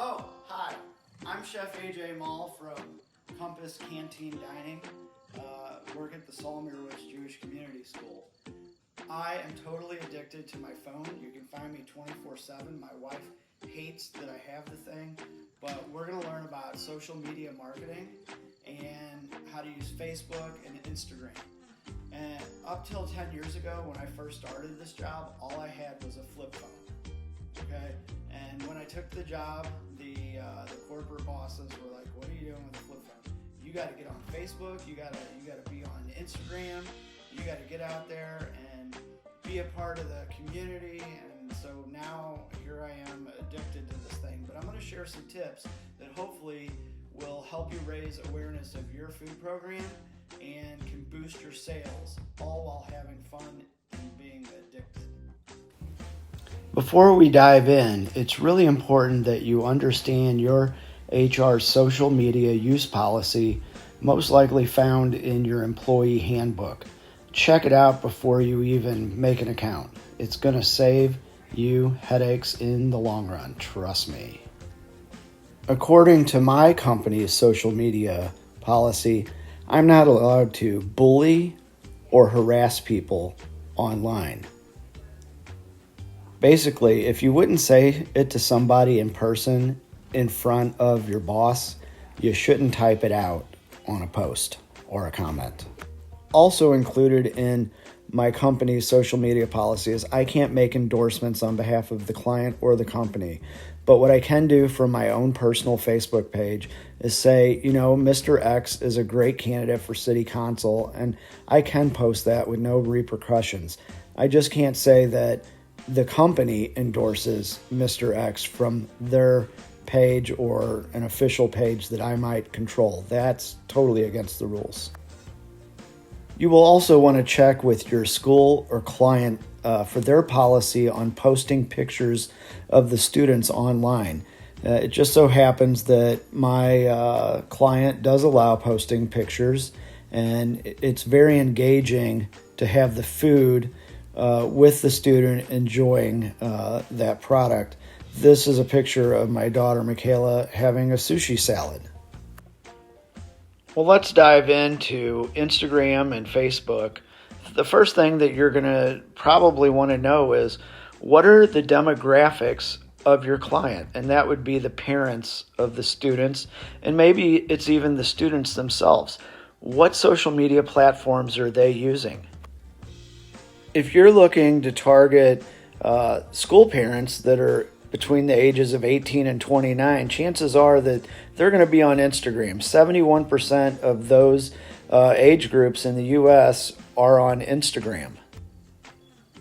Oh, hi. I'm Chef AJ Mall from Compass Canteen Dining. Work at the Solomonowitz Jewish Community School. I am totally addicted to my phone. You can find me 24/7. My wife hates that I have the thing, but we're going to learn about social media marketing and how to use Facebook and Instagram. And up till 10 years ago, when I first started this job, all I had was a flip phone. Okay? And when I took the job, the corporate bosses were like, "What are you doing with a flip phone? You got to get on Facebook. You got to be on Instagram. You got to get out there and be a part of the community." And so now here I am addicted to this thing. But I'm going to share some tips that hopefully will help you raise awareness of your food program and can boost your sales, all while having fun and being addicted. Before we dive in, it's really important that you understand your HR social media use policy, most likely found in your employee handbook. Check it out before you even make an account. It's going to save you headaches in the long run, trust me. According to my company's social media policy, I'm not allowed to bully or harass people online. Basically, if you wouldn't say it to somebody in person in front of your boss, you shouldn't type it out on a post or a comment. Also included in my company's social media policy is I can't make endorsements on behalf of the client or the company. But what I can do from my own personal Facebook page is say, Mr. X is a great candidate for city council, and I can post that with no repercussions. I just can't say that the company endorses Mr. X from their page or an official page that I might control. That's totally against the rules. You will also want to check with your school or client for their policy on posting pictures of the students online. It just so happens that my client does allow posting pictures, and it's very engaging to have the food with the student enjoying that product. This is a picture of my daughter Michaela having a sushi salad. Well, let's dive into Instagram and Facebook. The first thing that you're going to probably want to know is, what are the demographics of your client? And that would be the parents of the students, and maybe it's even the students themselves. What social media platforms are they using? If you're looking to target school parents that are between the ages of 18 and 29, chances are that they're going to be on Instagram. 71% of those age groups in the U.S. are on Instagram.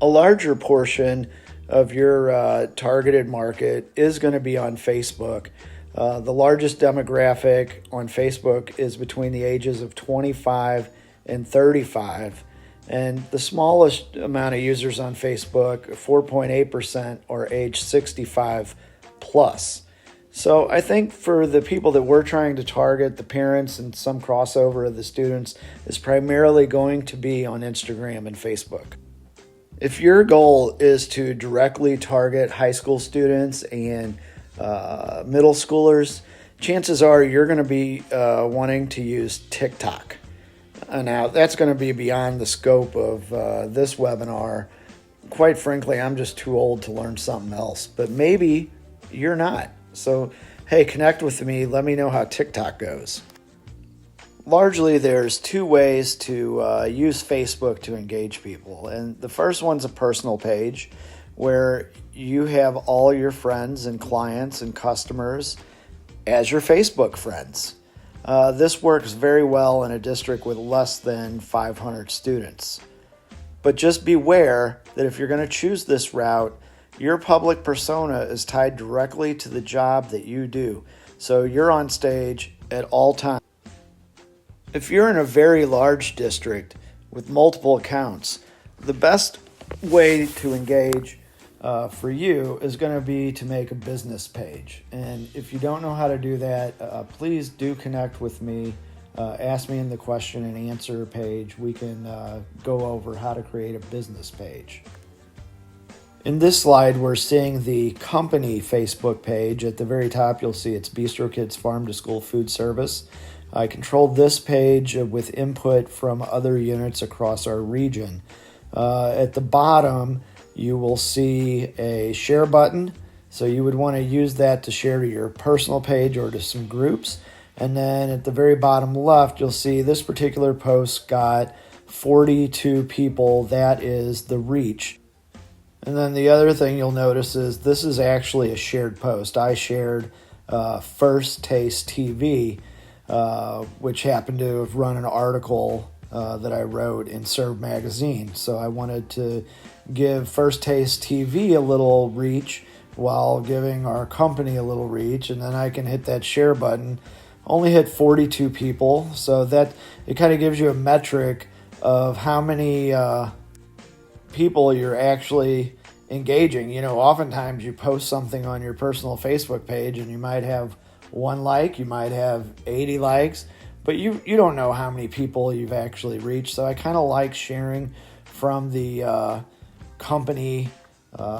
A larger portion of your targeted market is going to be on Facebook. The largest demographic on Facebook is between the ages of 25 and 35. And the smallest amount of users on Facebook, 4.8%, are age 65 plus. So I think for the people that we're trying to target, the parents and some crossover of the students, is primarily going to be on Instagram and Facebook. If your goal is to directly target high school students and middle schoolers, chances are you're going to be wanting to use TikTok. Now, that's going to be beyond the scope of this webinar. Quite frankly, I'm just too old to learn something else, but maybe you're not. So, hey, connect with me. Let me know how TikTok goes. Largely, there's two ways to use Facebook to engage people. And the first one's a personal page where you have all your friends and clients and customers as your Facebook friends. This works very well in a district with less than 500 students. But just beware that if you're going to choose this route, your public persona is tied directly to the job that you do. So you're on stage at all times. If you're in a very large district with multiple accounts, the best way to engage for you is going to be to make a business page. And if you don't know how to do that, please do connect with me. Ask me in the question and answer page. We can go over how to create a business page. In this slide, we're seeing the company Facebook page. At the very top, you'll see it's Bistro Kids Farm to School Food Service. I control this page with input from other units across our region. At the bottom, you will see a share button. So you would want to use that to share to your personal page or to some groups. And then at the very bottom left, you'll see this particular post got 42 people. That is the reach. And then the other thing you'll notice is this is actually a shared post. I shared First Taste TV, which happened to have run an article that I wrote in Serve Magazine. So I wanted to give First Taste TV a little reach while giving our company a little reach, and then I can hit that share button. Only hit 42 people, so that it kind of gives you a metric of how many people you're actually engaging. You know, oftentimes you post something on your personal Facebook page and you might have 1 like, you might have 80 likes, but you don't know how many people you've actually reached. So I kind of like sharing from the company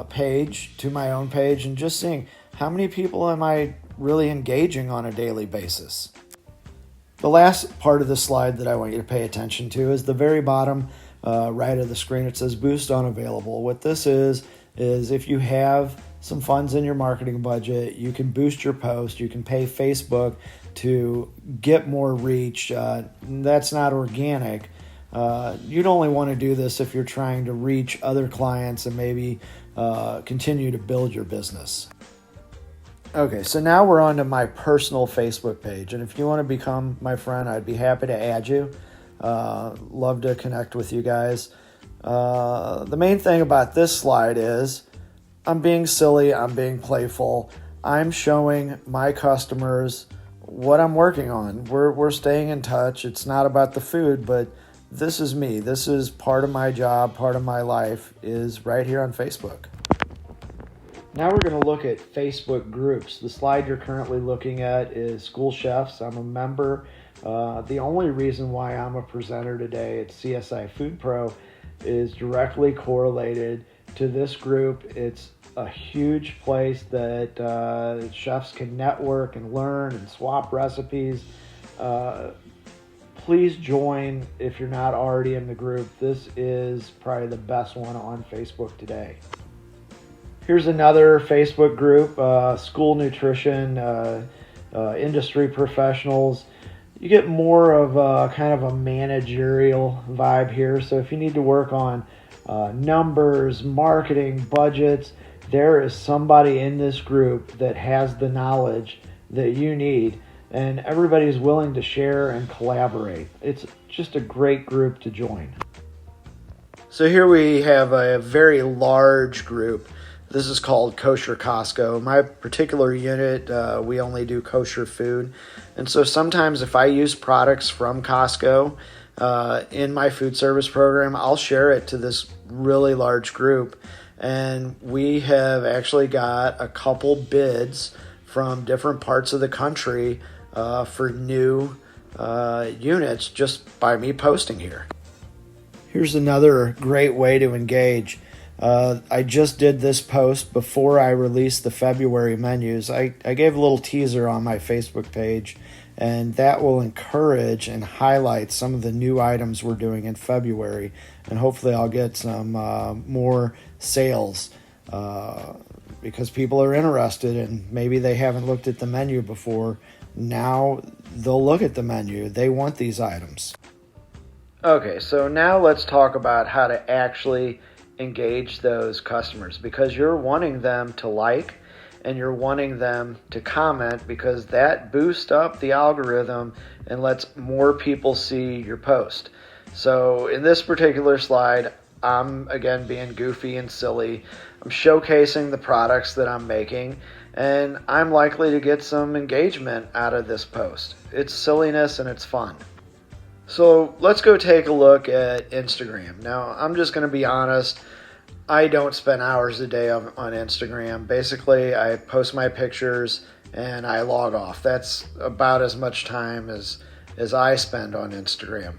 page to my own page and just seeing how many people am I really engaging on a daily basis. The last part of the slide that I want you to pay attention to is the very bottom right of the screen. It says boost unavailable. What this is if you have some funds in your marketing budget, you can boost your post. You can pay Facebook to get more reach. That's not organic. You'd only want to do this if you're trying to reach other clients and maybe continue to build your business. Okay, so now we're on to my personal Facebook page. And if you want to become my friend, I'd be happy to add you. Love to connect with you guys. The main thing about this slide is I'm being silly, I'm being playful. I'm showing my customers what I'm working on. We're staying in touch. It's not about the food, but this is me. This is part of my job, part of my life is right here on Facebook. Now we're going to look at Facebook groups. The slide you're currently looking at is School Chefs. I'm a member. The only reason why I'm a presenter today at CSI Food Pro is directly correlated to this group. It's a huge place that chefs can network and learn and swap recipes. Please join if you're not already in the group. This is probably the best one on Facebook today. Here's another Facebook group, school nutrition, industry professionals. You get more of a kind of a managerial vibe here. So if you need to work on numbers, marketing, budgets, there is somebody in this group that has the knowledge that you need, and everybody's willing to share and collaborate. It's just a great group to join. So here we have a very large group. This is called Kosher Costco. My particular unit, we only do kosher food. And so sometimes if I use products from Costco in my food service program, I'll share it to this really large group. And we have actually got a couple bids from different parts of the country for new units just by me posting here. Here's another great way to engage. I just did this post before I released the February menus. I gave a little teaser on my Facebook page, and that will encourage and highlight some of the new items we're doing in February, and hopefully I'll get some more sales because people are interested and maybe they haven't looked at the menu before. Now they'll look at the menu. They want these items. Okay, so now let's talk about how to actually engage those customers, because you're wanting them to like and you're wanting them to comment, because that boosts up the algorithm and lets more people see your post. So in this particular slide, I'm again being goofy and silly. I'm showcasing the products that I'm making, and I'm likely to get some engagement out of this post. It's silliness and it's fun. So let's go take a look at Instagram. Now, I'm just going to be honest. I don't spend hours a day on Instagram. Basically, I post my pictures and I log off. That's about as much time as I spend on Instagram.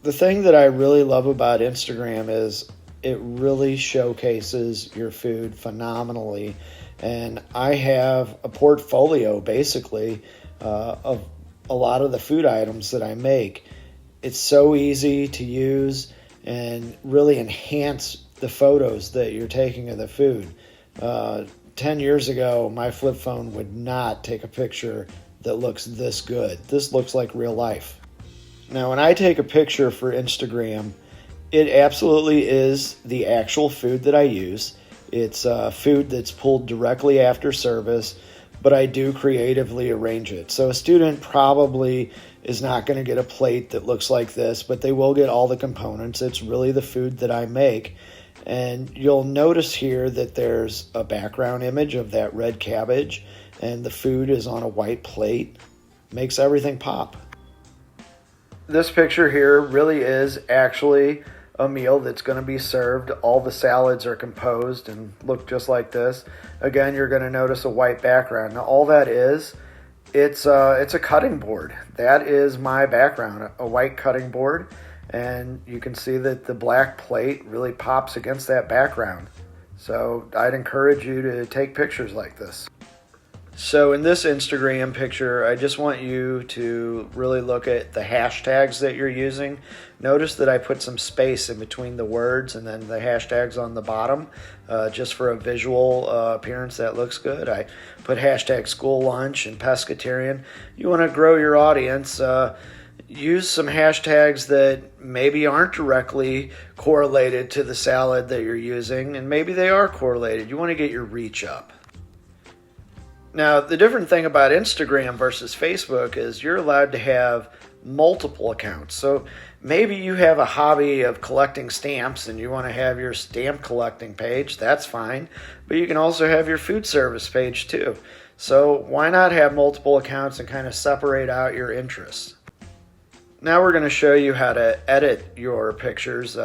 The thing that I really love about Instagram is it really showcases your food phenomenally. And I have a portfolio basically of a lot of the food items that I make. It's so easy to use and really enhance the photos that you're taking of the food. 10 years ago, my flip phone would not take a picture that looks this good. This looks like real life. Now, when I take a picture for Instagram, it absolutely is the actual food that I use. It's food that's pulled directly after service, but I do creatively arrange it. So a student probably is not going to get a plate that looks like this, but they will get all the components. It's really the food that I make. And you'll notice here that there's a background image of that red cabbage, and the food is on a white plate. Makes everything pop. This picture here really is actually a meal that's going to be served. All the salads are composed and look just like this. Again, you're going to notice a white background. Now, all that is, it's a cutting board. That is my background, a white cutting board. And you can see that the black plate really pops against that background. So I'd encourage you to take pictures like this. So in this Instagram picture, I just want you to really look at the hashtags that you're using. Notice that I put some space in between the words and then the hashtags on the bottom, just for a visual appearance that looks good. I put hashtag school lunch and pescatarian. You want to grow your audience, use some hashtags that maybe aren't directly correlated to the salad that you're using, and maybe they are correlated. You want to get your reach up. Now, the different thing about Instagram versus Facebook is you're allowed to have multiple accounts. So maybe you have a hobby of collecting stamps and you want to have your stamp collecting page. That's fine. But you can also have your food service page too. So why not have multiple accounts and kind of separate out your interests? Now we're going to show you how to edit your pictures.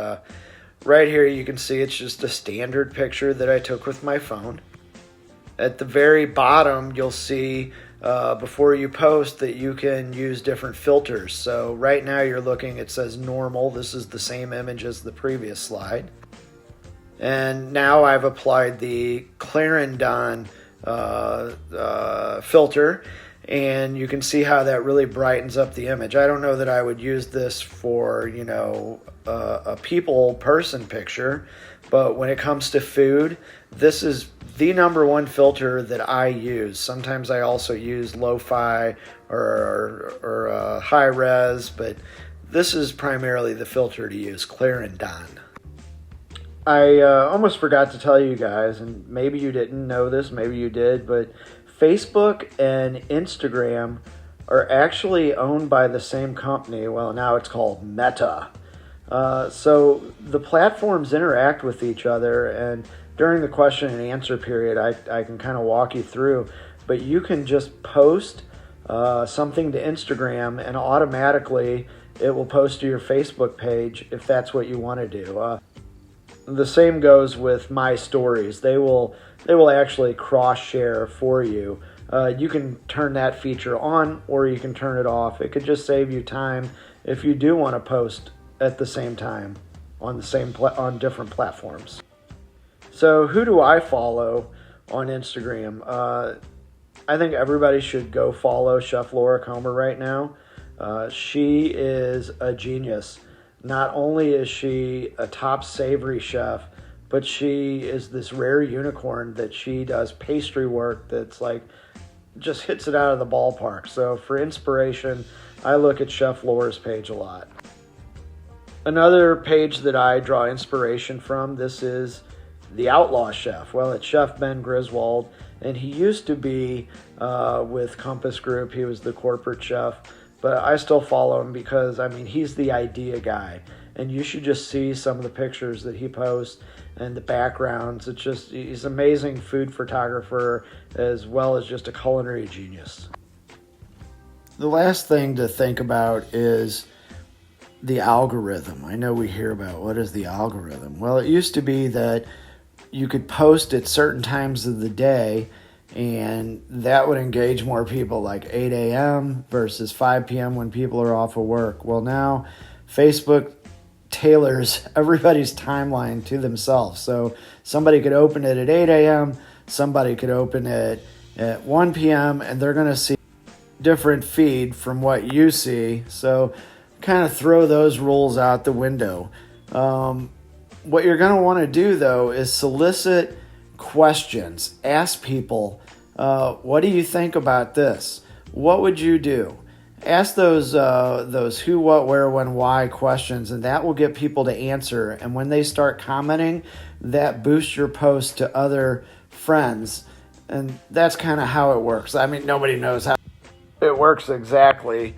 Right here you can see it's just a standard picture that I took with my phone. At the very bottom, you'll see before you post that you can use different filters. So right now you're looking, it says normal. This is the same image as the previous slide. And now I've applied the Clarendon filter, and you can see how that really brightens up the image. I don't know that I would use this for, a people person picture, but when it comes to food, this is the number one filter that I use. Sometimes I also use lo-fi or high res, but this is primarily the filter to use, Clarendon. I almost forgot to tell you guys, and maybe you didn't know this, maybe you did, but Facebook and Instagram are actually owned by the same company. Well, now it's called Meta. So the platforms interact with each other, and during the question and answer period, I can kind of walk you through, but you can just post something to Instagram and automatically it will post to your Facebook page if that's what you want to do. The same goes with my stories. They will actually cross share for you. You can turn that feature on or you can turn it off. It could just save you time if you do want to post at the same time on on different platforms. So who do I follow on Instagram? I think everybody should go follow Chef Laura Comer right now. She is a genius. Not only is she a top savory chef, but she is this rare unicorn that she does pastry work that's like just hits it out of the ballpark. So for inspiration, I look at Chef Laura's page a lot. Another page that I draw inspiration from, this is The Outlaw Chef. Well, it's Chef Ben Griswold, and he used to be with Compass Group. He was the corporate chef, but I still follow him because, he's the idea guy, and you should just see some of the pictures that he posts and the backgrounds. He's an amazing food photographer as well as just a culinary genius. The last thing to think about is the algorithm. I know we hear about what is the algorithm. Well, it used to be that you could post at certain times of the day and that would engage more people, like 8 a.m. versus 5 p.m. when people are off of work. Well, now Facebook tailors everybody's timeline to themselves. So somebody could open it at 8 a.m., somebody could open it at 1 p.m., and they're going to see different feed from what you see. So kind of throw those rules out the window. What you're going to want to do, though, is solicit questions. Ask people, what do you think about this? What would you do? Ask those who, what, where, when, why questions, and that will get people to answer. And when they start commenting, that boosts your post to other friends. And that's kind of how it works. I mean, nobody knows how it works exactly,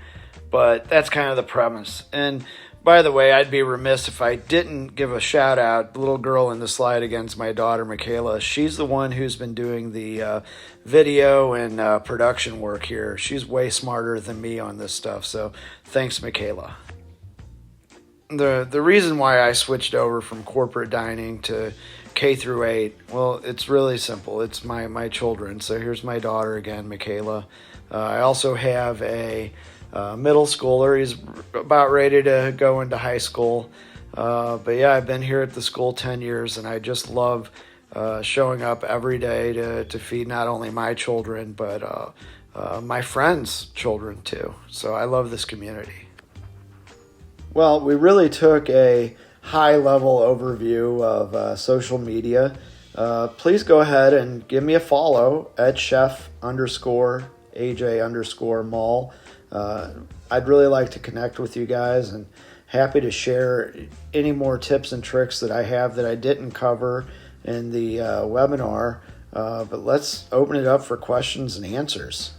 but that's kind of the premise. And by the way, I'd be remiss if I didn't give a shout out. The little girl in the slide against my daughter, Michaela. She's the one who's been doing the video and production work here. She's way smarter than me on this stuff. So thanks, Michaela. The reason why I switched over from corporate dining to K through 8, well, it's really simple. It's my children. So here's my daughter again, Michaela. I also have a middle schooler. He's about ready to go into high school. But yeah, I've been here at the school 10 years, and I just love showing up every day to feed not only my children, but my friends' children too. So I love this community. Well, we really took a high-level overview of social media. Please go ahead and give me a follow at chef_AJ_Mall. I'd really like to connect with you guys, and happy to share any more tips and tricks that I have that I didn't cover in the webinar. But let's open it up for questions and answers.